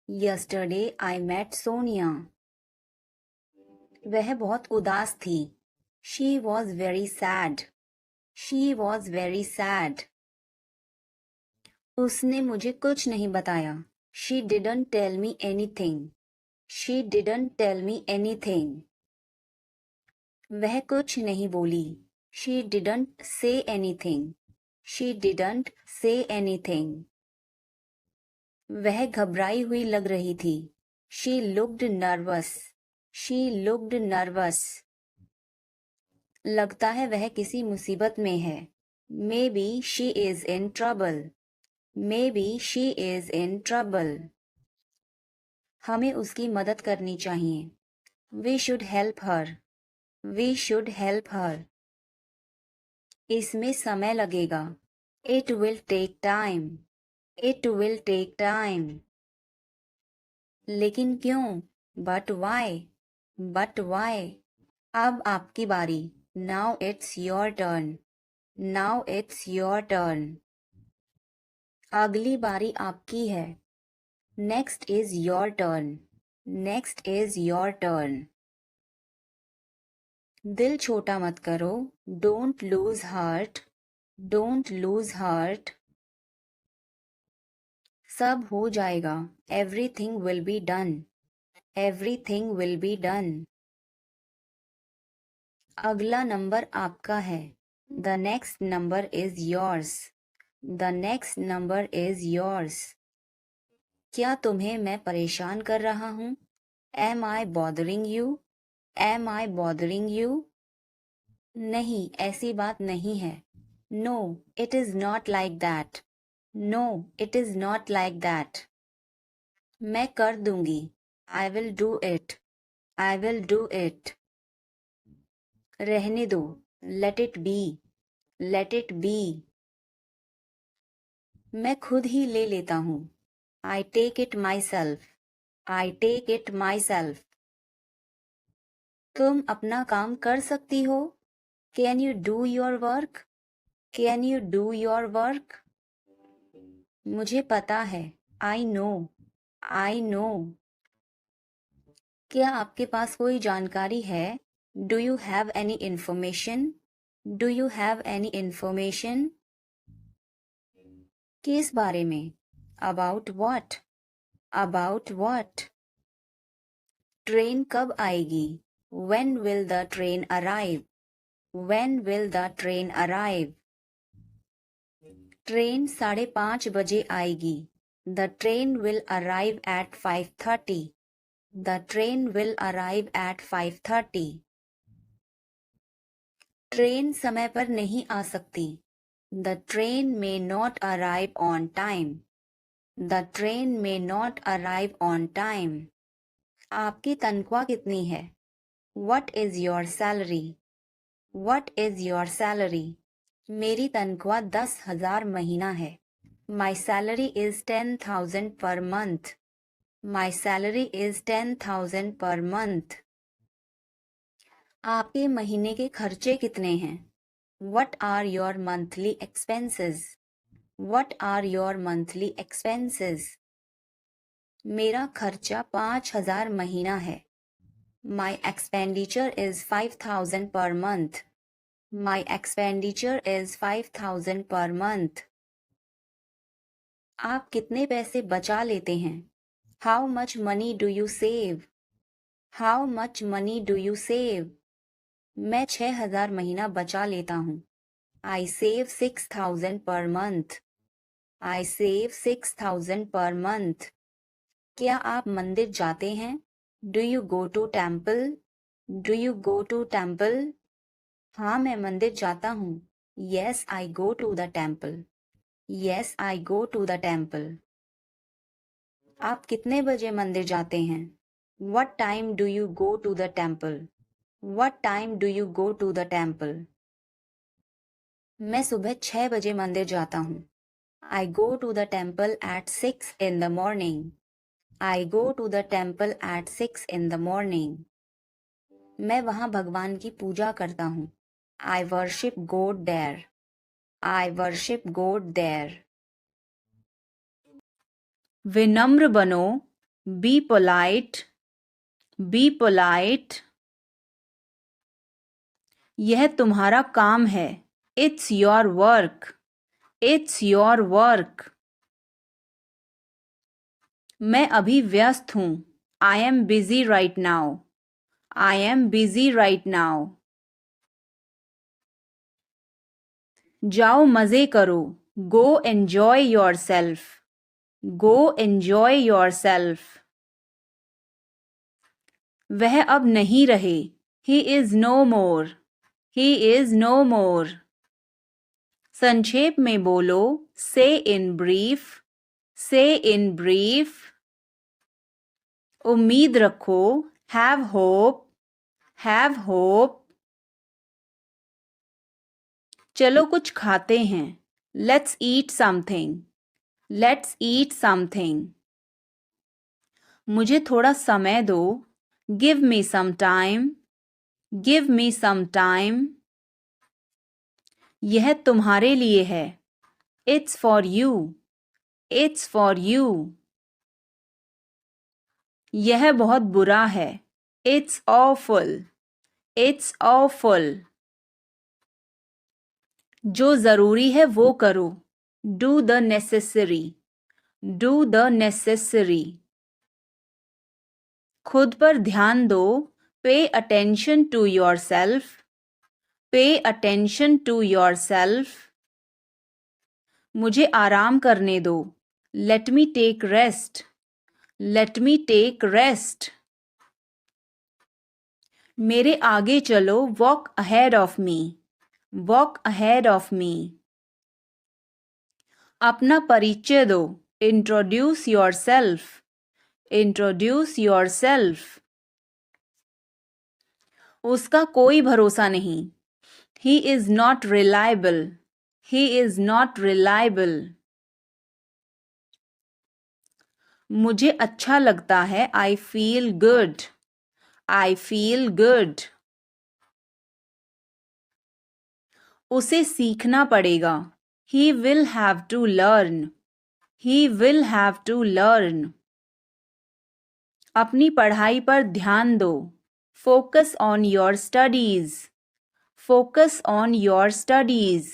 [SPEAKER 1] Yesterday I met Sonia. वह बहुत उदास थी. She was very sad. She was very sad. उसने मुझे कुछ नहीं बताया. She didn't tell me anything. She didn't tell me anything. वह कुछ नहीं बोली. She didn't say anything. She didn't say anything. वह घबराई हुई लग रही थी. She looked nervous. She looked nervous. लगता है वह किसी मुसीबत में है. Maybe she is in trouble. Maybe she is in trouble. हमें उसकी मदद करनी चाहिए. We should help her. We should help her. इसमें समय लगेगा. It will take time. It will take time. लेकिन क्यों? But why? But why? अब आपकी बारी. Now it's your turn. Now it's your turn. अगली बारी आपकी है. Next is your turn. Next is your turn. दिल छोटा मत करो. Don't lose heart. Don't lose heart. सब हो जाएगा. Everything will be done. Everything will be done. अगला नंबर आपका है. The next number is yours. The next number is yours. क्या तुम्हें मैं परेशान कर रहा हूँ? Am I bothering you? Am I bothering you? नहीं, ऐसी बात नहीं है. No, it is not like that. No it is not like that. मैं कर दूंगी. I will do it. I will do it. रहने दो. Let it be. Let it be. मैं खुद ही ले लेता हूँ. I take it myself. I take it myself. तुम अपना काम कर सकती हो. Can you do your work. Can you do your work. मुझे पता है. I know. I know. क्या आपके पास कोई जानकारी है. Do you have any information. Do you have any information. किस बारे में. About what. About what. Train कब आएगी. When will the train arrive? When will the train arrive? Train 5:30 बजे आएगी. The train will arrive at 5:30. The train will arrive at 5:30. Train समय पर नहीं आ सकती. The train may not arrive on time. The train may not arrive on time. आपकी तनख्वाह कितनी है. What is your salary? What is your salary? मेरी तनख्वाह 10,000 महीना है. My salary is 10,000 per month. My salary is 10,000 per month. आपके महीने के खर्चे कितने हैं. What are your monthly expenses? What are your monthly expenses? मेरा खर्चा 5,000 महीना है. My expenditure is 5,000 per month. My expenditure is 5,000 per month. आप कितने पैसे बचा लेते हैं. How much money do you save? How much money do you save? मैं 6,000 महीना बचा लेता हूँ. I save 6,000 per month. I save 6,000 per month. क्या आप मंदिर जाते हैं. Do you go to temple? Do you go to temple? हाँ मैं मंदिर जाता हूँ. Yes, I go to the temple. Yes, I go to the temple. आप कितने बजे मंदिर जाते हैं. What time do you go to the temple? What time do you go to the temple? मैं सुबह 6 बजे मंदिर जाता हूँ. I go to the temple at 6 in the morning. I go to the temple at 6 in the morning. मैं वहाँ भगवान की पूजा करता हूँ. I worship God there. I worship God there. विनम्र बनो. Be polite. Be polite. यह तुम्हारा काम है. It's your work. It's your work. मैं अभी व्यस्त हूँ. I am busy right now. I am busy right now. जाओ मजे करो. Go enjoy yourself. Go enjoy yourself. वह अब नहीं रहे. He is no more. He is no more. संक्षेप में बोलो. Say in brief. Say in brief. उम्मीद रखो. Have hope. Have hope. चलो कुछ खाते हैं. Let's eat something. Let's eat something. मुझे थोड़ा समय दो. Give me some time. Give me some time. यह तुम्हारे लिए है. It's for you. It's for you. यह बहुत बुरा है. It's awful. It's awful. जो जरूरी है वो करो. Do the necessary. Do the necessary. खुद पर ध्यान दो. Pay attention to yourself. Pay attention to yourself. मुझे आराम करने दो. Let me take rest. Let me take rest. मेरे आगे चलो. Walk ahead of me. Walk ahead of me. अपना परिचय दो. Introduce yourself. Introduce yourself. उसका कोई भरोसा नहीं. He is not reliable. He is not reliable. मुझे अच्छा लगता है. I feel good. I feel good. उसे सीखना पड़ेगा. He will have to learn. He will have to learn. अपनी पढ़ाई पर ध्यान दो. Focus on your studies. Focus on your studies.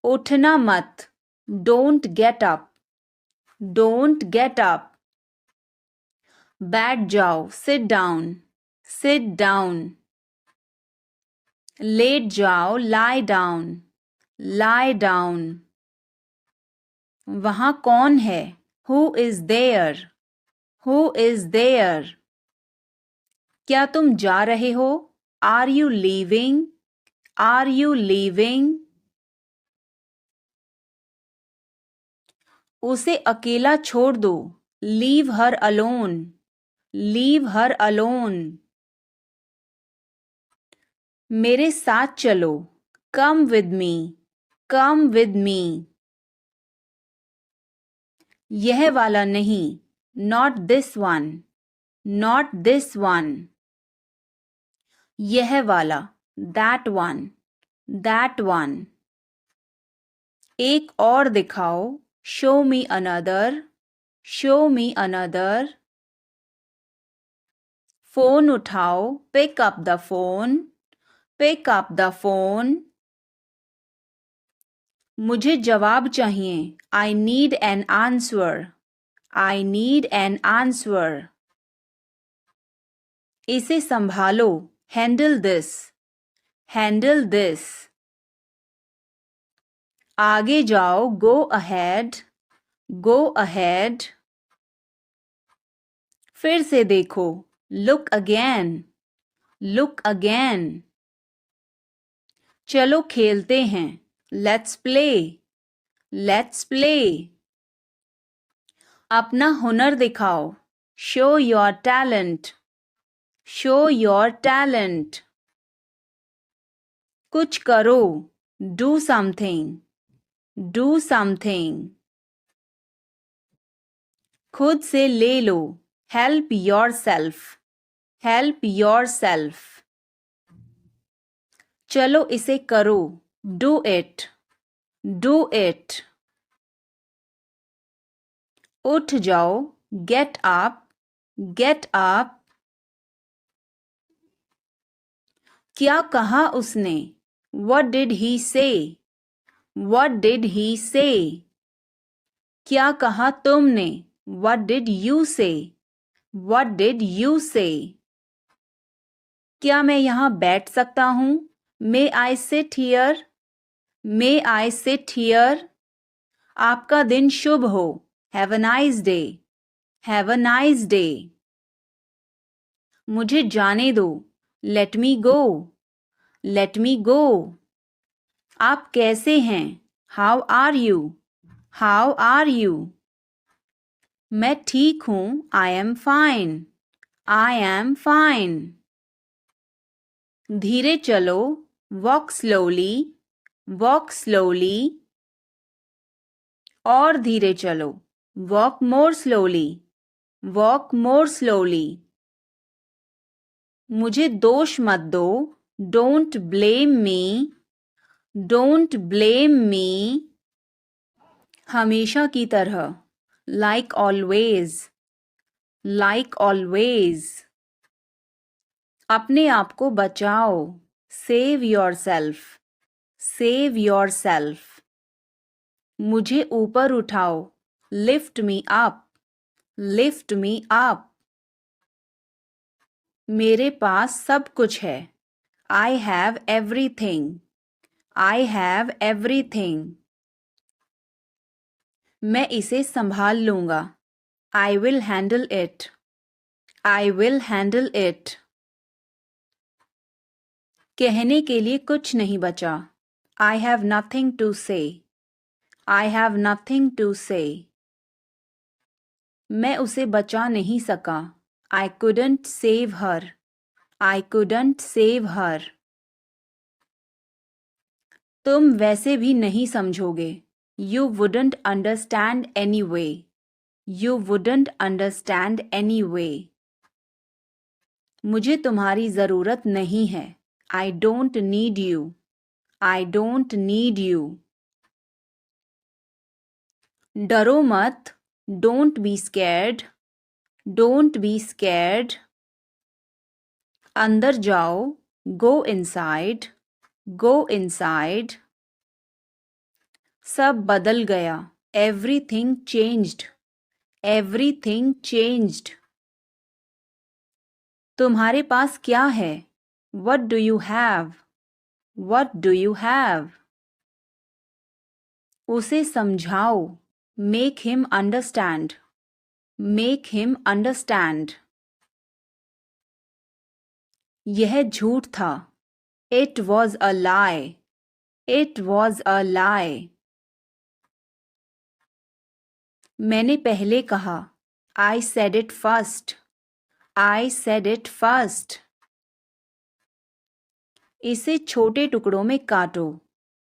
[SPEAKER 1] उठना मत. Don't get up. Don't get up. बैठ जाओ. Sit down. Sit down. लेट जाओ. Lie down. Lie down. वहाँ कौन है? Who is there? Who is there? क्या तुम जा रहे हो? Are you leaving? Are you leaving? उसे अकेला छोड़ दो. Leave her alone. Leave her alone. मेरे साथ चलो. Come with me. Come with me. यह वाला नहीं. Not this one. Not this one. यह वाला. That one. That one. एक और दिखाओ. Show me another. Show me another. Phone उठाओ. Pick up the phone. Pick up the phone. मुझे जवाब चाहिए. I need an answer. I need an answer. इसे संभालो. Handle this. Handle this. आगे जाओ. Go ahead. Go ahead. फिर से देखो. Look again. Look again. चलो खेलते हैं. Let's play. Let's play. अपना हुनर दिखाओ. Show your talent. Show your talent. कुछ करो. Do something. Do something. खुद से ले लो. Help yourself. Help yourself. चलो इसे करो. Do it. Do it. उठ जाओ. Get up. Get up. क्या कहा उसने? What did he say? What did he say? क्या कहा तुमने? What did you say? What did you say? क्या मैं यहाँ बैठ सकता हूँ? May I sit here? May I sit here? आपका दिन शुभ हो. Have a nice day. Have a nice day. मुझे जाने दो. Let me go. Let me go. आप कैसे हैं? How are you? How are you? मैं ठीक हूँ. I am fine. I am fine. धीरे चलो. Walk slowly. Walk slowly. और धीरे चलो. Walk more slowly. Walk more slowly. मुझे दोष मत दो. Don't blame me. Don't blame me. हमेशा की तरह. Like always. Like always. अपने आप को बचाओ. Save yourself. Save yourself. मुझे ऊपर उठाओ. Lift me up. Lift me up. मेरे पास सब कुछ है. I have everything. I have everything. मैं इसे संभाल लूंगा. I will handle it. I will handle it. कहने के लिए कुछ नहीं बचा. I have nothing to say. I have nothing to say. मैं उसे बचा नहीं सका. I couldn't save her. I couldn't save her. तुम वैसे भी नहीं समझोगे. You wouldn't understand anyway. You wouldn't understand anyway. मुझे तुम्हारी ज़रूरत नहीं है. I don't need you. I don't need you. डरो मत. Don't be scared. Don't be scared. अंदर जाओ. Go inside. Go inside. सब बदल गया. Everything changed. Everything changed. तुम्हारे पास क्या है? What do you have? What do you have? उसे समझाओ. Make him understand. Make him understand. यह झूठ था. It was a lie. It was a lie. मैंने पहले कहा. I said it first. I said it first. इसे छोटे टुकड़ों में काटो.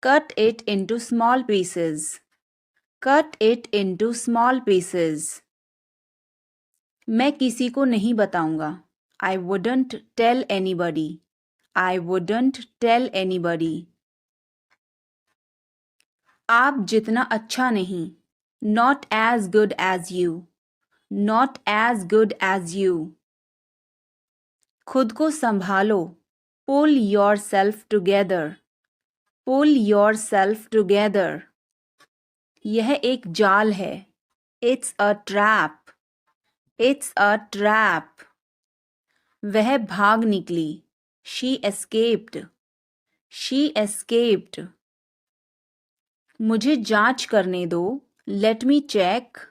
[SPEAKER 1] Cut it into small pieces. Cut it into small pieces. मैं किसी को नहीं बताऊंगा. I wouldn't tell anybody. I wouldn't tell anybody. आप जितना अच्छा नहीं. Not as good as you. Not as good as you. खुद को संभालो. Pull yourself together. Pull yourself together. यह एक जाल है. It's a trap. It's a trap. वह भाग निकली. She escaped. She escaped. मुझे जांच करने दो. Let me check.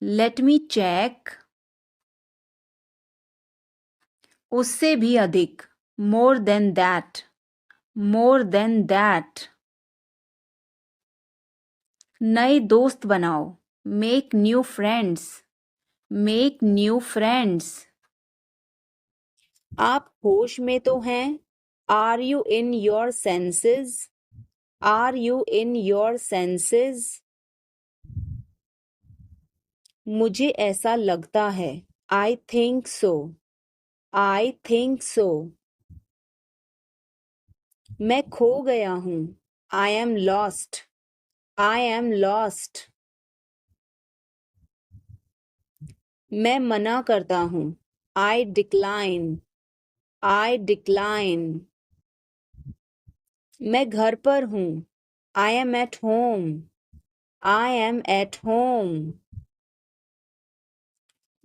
[SPEAKER 1] Let me check. उससे भी अधिक. More than that. More than that. नए दोस्त बनाओ. Make new friends. Make new friends. आप होश में तो हैं? Are you in your senses? Are you in your senses? मुझे ऐसा लगता है. I think so. I think so. मैं खो गया हूँ. I am lost. I am lost. मैं मना करता हूँ. I decline. I decline. मैं घर पर हूँ. I am at home. I am at home.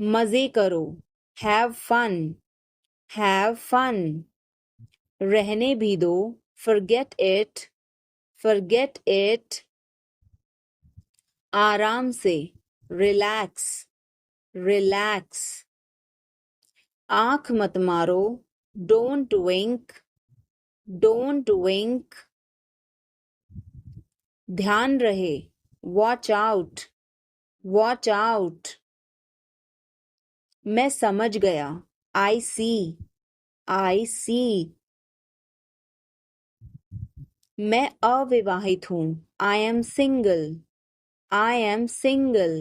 [SPEAKER 1] मजे करो. Have fun. Have fun. रहने भी दो. Forget it. Forget it. आराम से. Relax. Relax. आँख मत मारो. Don't wink. Don't wink. ध्यान रहे. Watch out. Watch out. मैं समझ गया. I see. I see. मैं अविवाहित हूँ. I am single. I am single.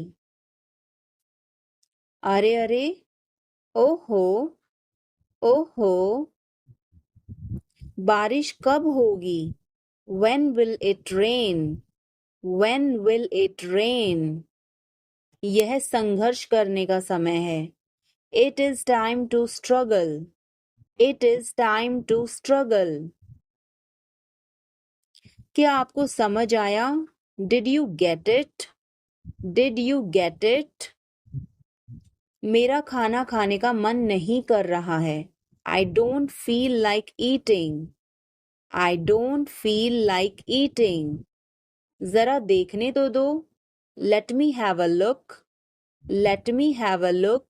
[SPEAKER 1] अरे अरे. ओहो. ओहो. बारिश कब होगी? When will it rain? When will it rain? यह संघर्ष करने का समय है. It is time to struggle. It is time to struggle. क्या आपको समझ आया? Did you get it? Did you get it? मेरा खाना खाने का मन नहीं कर रहा है. I don't feel like eating. I don't feel like eating. जरा देखने तो दो. Let me have a look. Let me have a look.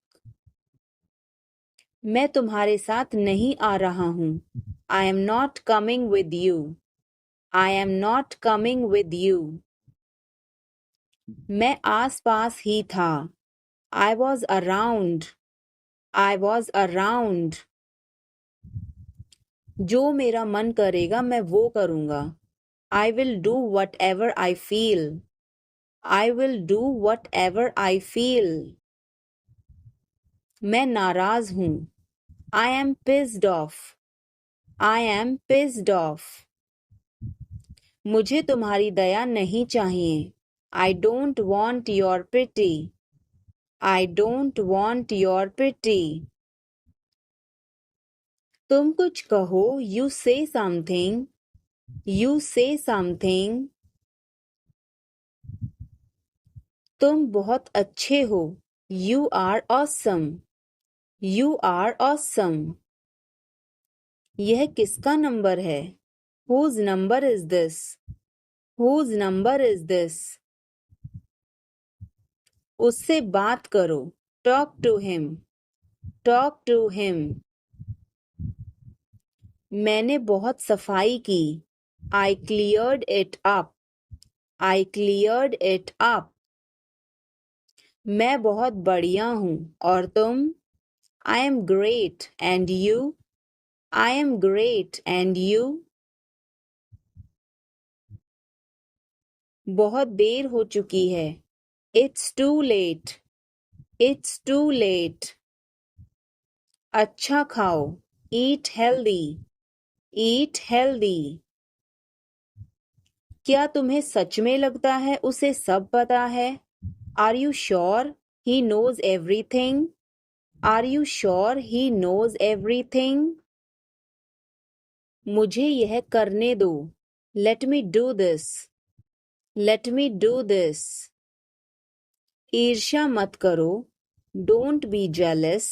[SPEAKER 1] मैं तुम्हारे साथ नहीं आ रहा हूँ. I am not coming with you. I am not coming with you. मैं आस पास ही था. I was around. I was around. जो मेरा मन करेगा मैं वो करूँगा. I will do whatever I feel. I will do whatever I feel. मैं नाराज हूँ. I am pissed off. I am pissed off. मुझे तुम्हारी दया नहीं चाहिए. I don't want your pity. I don't want your pity. तुम कुछ कहो. You say something. You say something. तुम बहुत अच्छे हो. You are awesome. You are awesome. यह किसका नंबर है? Whose number is this? Whose number is this? उससे बात करो. Talk to him. Talk to him. मैंने बहुत सफाई की. I cleared it up. I cleared it up. मैं बहुत बढ़िया हूँ. और तुम? I am great. And you? I am great. And you? बहुत देर हो चुकी है. It's too late. It's too late. अच्छा खाओ. Eat healthy. Eat healthy. क्या तुम्हें सच में लगता है उसे सब पता है? Are you sure he knows everything? Are you sure he knows everything? मुझे यह करने दो. Let me do this. Let me do this. ईर्ष्या मत करो. Don't be jealous.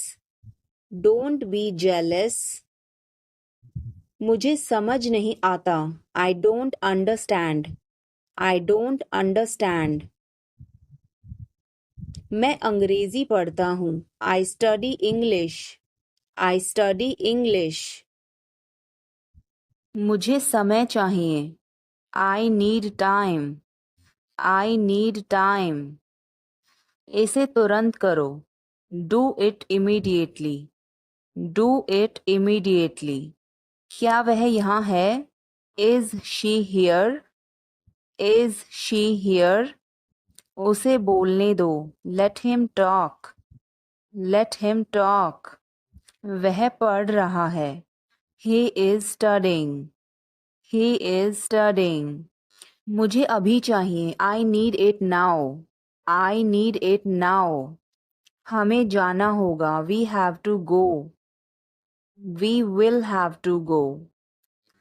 [SPEAKER 1] Don't be jealous. मुझे समझ नहीं आता. I don't understand. I don't understand. मैं अंग्रेजी पढ़ता हूँ. I study English. I study English. मुझे समय चाहिए. I need time. I need time. इसे तुरंत करो. Do it immediately. Do it immediately. क्या वह यहाँ है? Is she here? Is she here? उसे बोलने दो. Let him talk. Let him talk. वह पढ़ रहा है. He is studying. He is studying. मुझे अभी चाहिए. I need it now. I need it now. हमें जाना होगा. We have to go. We will have to go.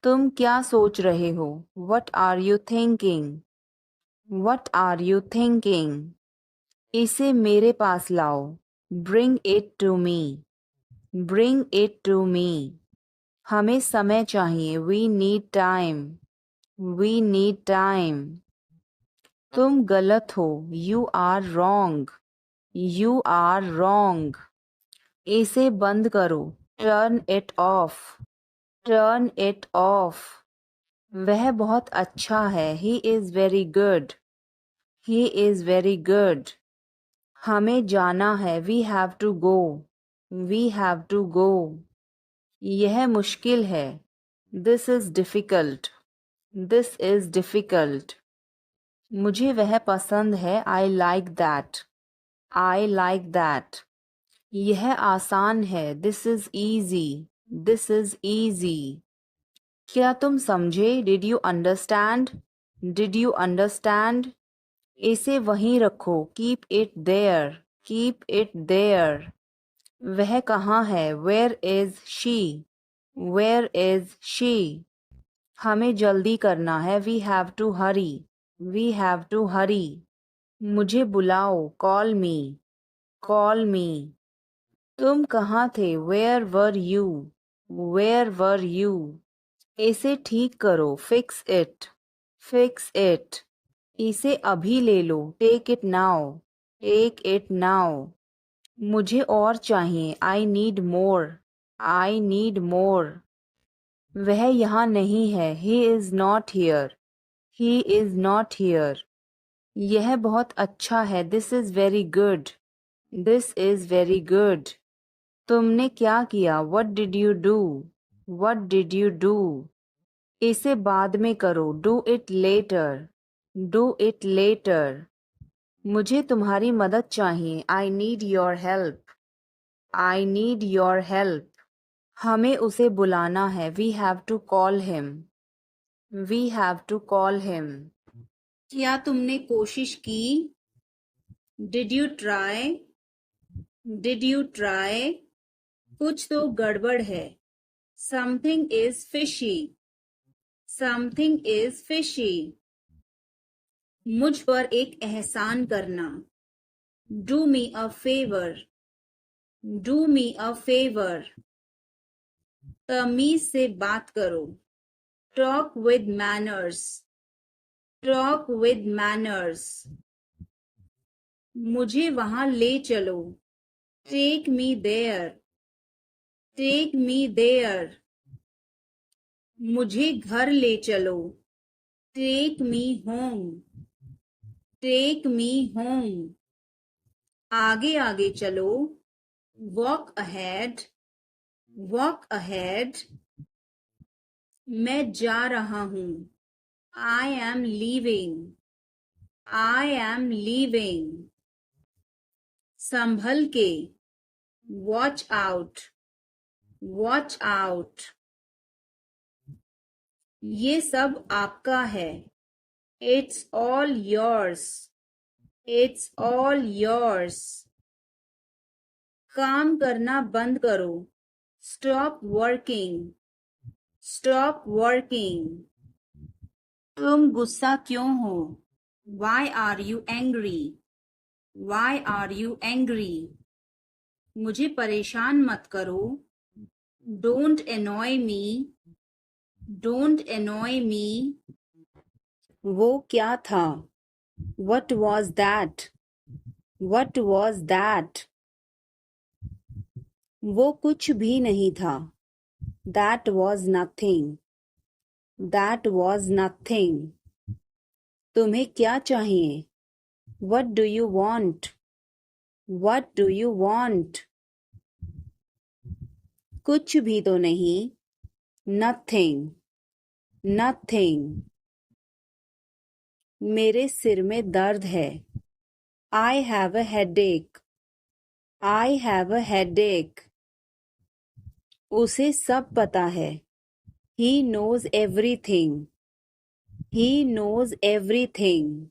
[SPEAKER 1] तुम क्या सोच रहे हो? What are you thinking? What are you thinking? इसे मेरे पास लाओ. Bring it to me. Bring it to me. हमें समय चाहिए. We need time. We need time. तुम गलत हो. You are wrong. You are wrong. इसे बंद करो. Turn it off. Turn it off. वह बहुत अच्छा है. He is very good. He is very good. हमें जाना है. We have to go. We have to go. यह मुश्किल है. This is difficult. This is difficult. मुझे वह पसंद है. I like that. I like that. यह आसान है. This is easy. This is easy. क्या तुम समझे? Did you understand? Did you understand? इसे वहीं रखो. Keep it there. Keep it there. वह कहाँ है? Where is she? Where is she? हमें जल्दी करना है. We have to hurry. We have to hurry. मुझे बुलाओ. Call me. Call me. तुम कहाँ थे? Where were you? Where were you? इसे ठीक करो. Fix it. Fix it. इसे अभी ले लो. Take it now. Take it now. मुझे और चाहिए. I need more. I need more. वह यहाँ नहीं है. He is not here. He is not here. यह बहुत अच्छा है. This is very good. This is very good. तुमने क्या किया? What did you do? What did you do? इसे बाद में करो. Do it later. Do it later. मुझे तुम्हारी मदद चाहिए. I need your help. I need your help. हमें उसे बुलाना है. We have to call him. We have to call him. क्या तुमने कोशिश की? Did you try? Did you try? कुछ तो गड़बड़ है. Something is fishy. Something is fishy. मुझ पर एक एहसान करना. Do me a favor. Do me a favor. तमीज से बात करो. Talk with manners. Talk with manners. मुझे वहां ले चलो. Take me there. Take me there. मुझे घर ले चलो. Take me home. Take me home. आगे आगे चलो. Walk ahead. Walk ahead. मैं जा रहा हूँ. I am leaving. I am leaving. संभल के. Watch out. Watch out. ये सब आपका है. It's all yours. It's all yours. काम करना बंद करो. Stop working. Stop working. तुम गुस्सा क्यों हो? Why are you angry? Why are you angry? मुझे परेशान मत करो. Don't annoy me. Don't annoy me. वो क्या था? What was that? What was that? वो कुछ भी नहीं था. That was nothing. That was nothing. तुम्हें क्या चाहिए? What do you want? What do you want? कुछ भी तो नहीं. Nothing. Nothing. मेरे सिर में दर्द है. I have a headache. I have a headache. उसे सब पता है. He knows everything. He knows everything.